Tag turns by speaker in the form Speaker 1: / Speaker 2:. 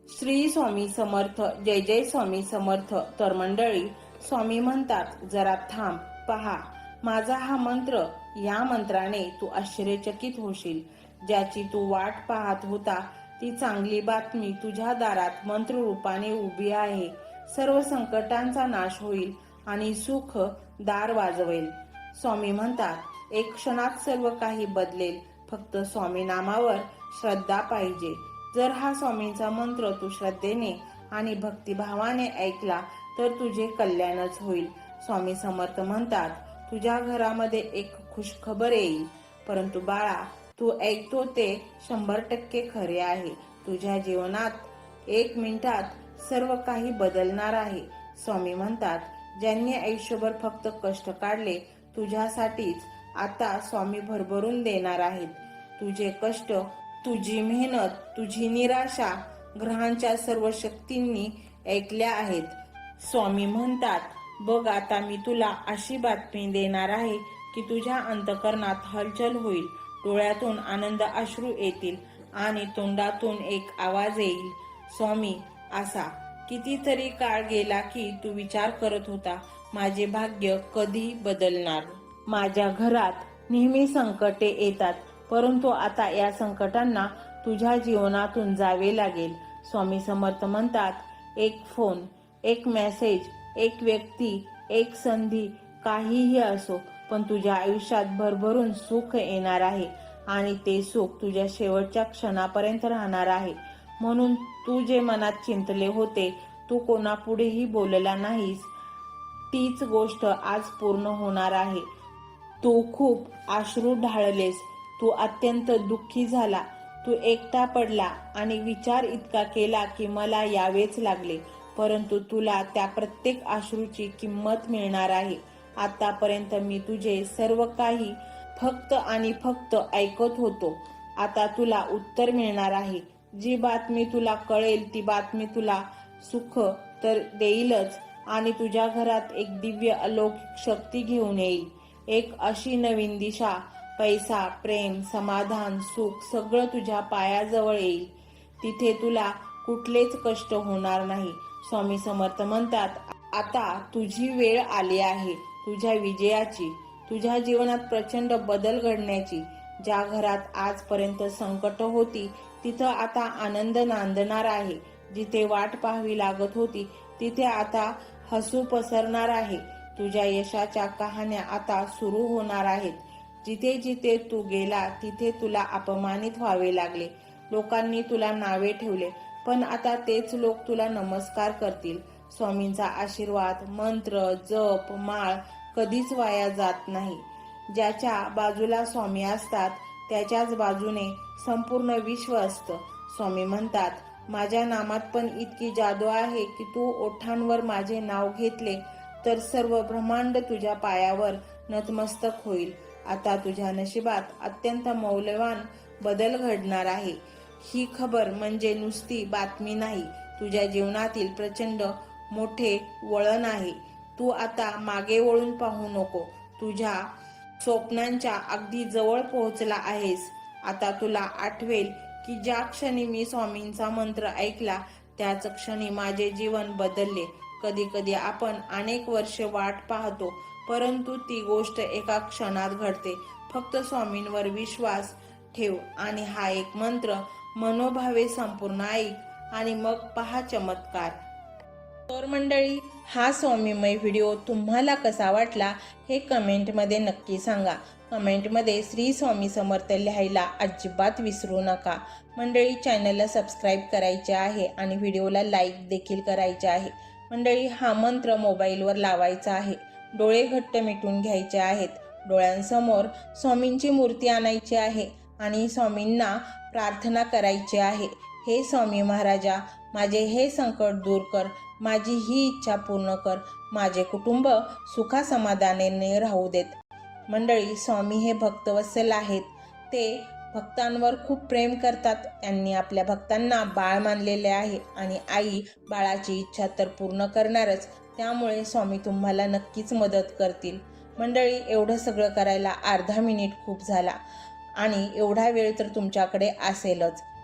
Speaker 1: श्री स्वामी समर्थ. जय जय स्वामी समर्थ. तर मंडळी, स्वामी म्हणतात जरा थांब, पहा माझा हा मंत्र. या मंत्राने तू आश्चर्यचकित होशील. ज्याची तू वाट पाहत होता ती चांगली बातमी तुझ्या दारात मंत्र रूपाने उभी आहे. सर्व संकटांचा नाश होईल आणि सुख दार वाजवेल. स्वामी म्हणतात एक क्षणात सर्व काही बदलेल. फक्त स्वामी नामावर श्रद्धा पाहिजे. जर हा स्वामींचा मंत्र तू श्रद्धेने आणि भक्तिभावाने ऐकला तर तुझे कल्याणच होईल. स्वामी समर्थ म्हणतात तुझ्या घरामध्ये एक खुशखबर येईल. परंतु बाळा, तू ऐकतो ते 100% खरे आहे. तुझ्या जीवनात 1 मिनिटात सर्व काही बदलणार आहे. स्वामी म्हणतात ज्यांनी आयुष्यभर फक्त कष्ट काढले तुझ्यासाठीच आता स्वामी भरभरून देणार आहेत. तुझे कष्ट, तुझी मेहनत, तुझी निराशा ग्रहांच्या सर्व शक्तींनी ऐकल्या आहेत. स्वामी म्हणतात बघ, आता मी तुला अशी बातमी देणार आहे की तुझ्या अंतकरणात हलचल होईल. डोळ्यातून आनंद अश्रू येतील आणि तोंडातून एक आवाज येईल, स्वामी असा. कितीतरी काळ गेला की तू विचार करत होता माझे भाग्य कधी बदलणार. माझ्या घरात नेहमी संकटे येतात, परंतु आता या संकटांना तुझ्या जीवनातून जावे लागेल. स्वामी समर्थ म्हणतात एक फोन, एक मेसेज, एक व्यक्ती, एक संधी, काहीही असो, पण तुझ्या आयुष्यात भरभरून सुख येणार आहे आणि ते सुख तुझ्या शेवटच्या क्षणापर्यंत राहणार आहे. म्हणून तू जे मनात चिंतले होते, तू कोणापुढेही बोलला नाहीस, तीच गोष्ट आज पूर्ण होणार आहे. तू खूप अश्रू ढाळलेस, तू अत्यंत दुःखी झाला, तू एकटा पडला आणि विचार इतका केला की मला यावेच लागले. परंतु तुला त्या प्रत्येक अश्रूची किंमत मिळणार आहे. आतापर्यंत मी तुझे सर्व काही फक्त आणि फक्त ऐकत होतो. आता तुला उत्तर मिळणार आहे. जी बातमी तुला कळेल ती बातमी तुला सुख तर देईलच आणि तुझ्या घरात एक दिव्य अलौकिक शक्ती घेऊन येईल. एक अशी नवीन दिशा, पैसा, प्रेम, समाधान, सुख सगळं तुझ्या पायाजवळ येईल. तिथे तुला कुठलेच कष्ट होणार नाही. स्वामी समर्थ म्हणतात आता तुझी वेळ आली आहे तुझ्या विजयाची, तुझ्या जीवनात प्रचंड बदल घडण्याची. ज्या घरात आजपर्यंत संकट होती तिथं आता आनंद नांदणार आहे. जिथे वाट पाहावी लागत होती तिथे आता हसू पसरणार आहे. तुझ्या यशाच्या कहाण्या आता सुरू होणार आहेत. जिथे जिथे तू गेला तिथे तुला अपमानित व्हावे लागले. लोकांनी तुला नावे ठेवले, पण आता तेच लोक तुला नमस्कार करतील. स्वामींचा आशीर्वाद, मंत्र, जप, माळ कधीच वाया जात नाही. ज्याच्या बाजूला स्वामी असतात त्याच्याच बाजूने संपूर्ण विश्व असतं. स्वामी म्हणतात माझ्या नामात पण इतकी जादू आहे की तू ओठांवर माझे नाव घेतले तर सर्व ब्रह्मांड तुझ्या पायावर नतमस्तक होईल. आता तुझ्या नशिबात अत्यंत मौल्यवान बदल घडणार आहे. ही खबर म्हणजे नुसती बातमी नाही, तुझ्या जीवनातील प्रचंड मोठे वळण आहे. तू आता मागे वळून पाहू नको. तुझ्या स्वप्नांच्या अगदी जवळ पोहोचला आहेस. आता तुला आठवेल की ज्या क्षणी मी स्वामींचा मंत्र ऐकला त्याच क्षणी माझे जीवन बदलले. कधी कधी आपण अनेक वर्षे वाट पाहतो, परंतु ती गोष्ट एका क्षणात घडते. फक्त स्वामींवर विश्वास ठेव आणि हा एक मंत्र मनोभावे संपूर्ण ऐक आणि मग पहा चमत्कार. तर मंडळी, हा स्वामीमय व्हिडिओ तुम्हाला कसा वाटला हे कमेंटमध्ये नक्की सांगा. कमेंटमध्ये श्री स्वामी समर्थ लिहायला अजिबात विसरू नका. मंडळी, चॅनलला सबस्क्राईब करायचे आहे आणि व्हिडिओला लाईक देखील करायचे आहे. मंडळी, हा मंत्र मोबाईलवर लावायचा आहे. डोळे घट्ट मिटून घ्यायचे आहेत. डोळ्यांसमोर स्वामींची मूर्ती आणायची आहे आणि स्वामींना प्रार्थना करायची आहे. हे स्वामी महाराजा, माझे हे संकट दूर कर, माझी ही इच्छा पूर्ण कर, माझे कुटुंब सुखासमाधानाने राहू देत. मंडळी, स्वामी हे भक्तवत्सल आहेत. ते भक्तांवर खूप प्रेम करतात. त्यांनी आपल्या भक्तांना बाळ मानलेले आहे आणि आई बाळाची इच्छा तर पूर्ण करणारच. त्यामुळे स्वामी तुम्हाला नक्कीच मदत करतील. मंडळी, एवढं सगळं करायला अर्धा मिनिट खूप झाला आणि एवढा वेळ तर तुमच्याकडे असेलच.